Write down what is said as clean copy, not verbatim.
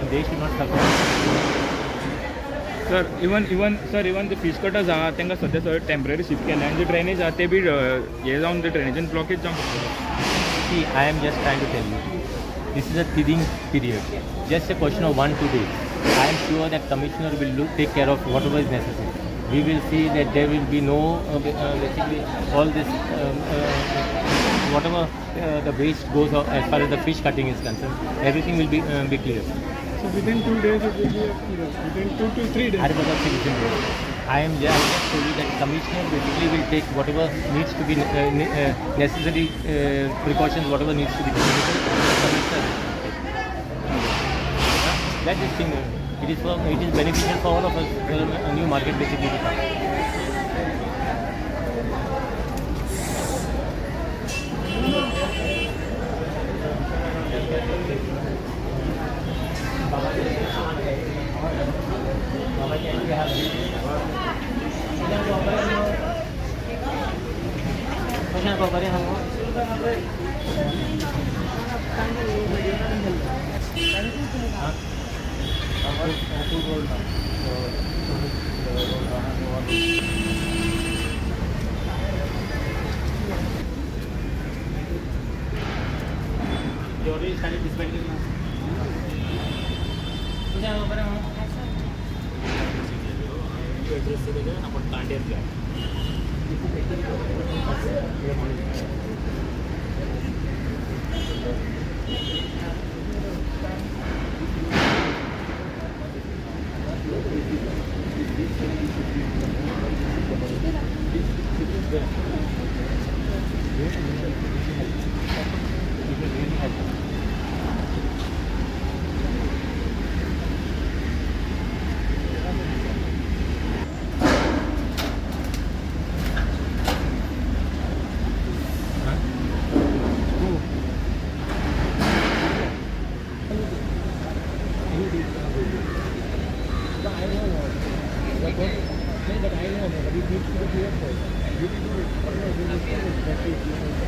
They should not suffer. Sir even ते fish cutters आहा तांकां सद्या सगळे टेम्पररी शिफ्ट केले आनी जे ड्रेनेज आहा ते बी हे जावन ते ड्रेनेजीन ब्लॉकेज जावंक शकता. See, I am just trying to tell you, this is a teething period. Just a question of 1-2 days. I am sure that commissioner will take care of whatever is necessary. We will see that there will be no basically all this whatever the waste goes out as far as the fish cutting is concerned. Everything will be clear. So within 2 days it will be within 2 to 3 days. I am just told you that commissioner basically will take whatever needs to be necessary precautions, whatever needs to be taken. That is thing. It is beneficial for all of us. A new market basically to come. You already started dispensing now. But I know, but it needs to be clear first. You will do it.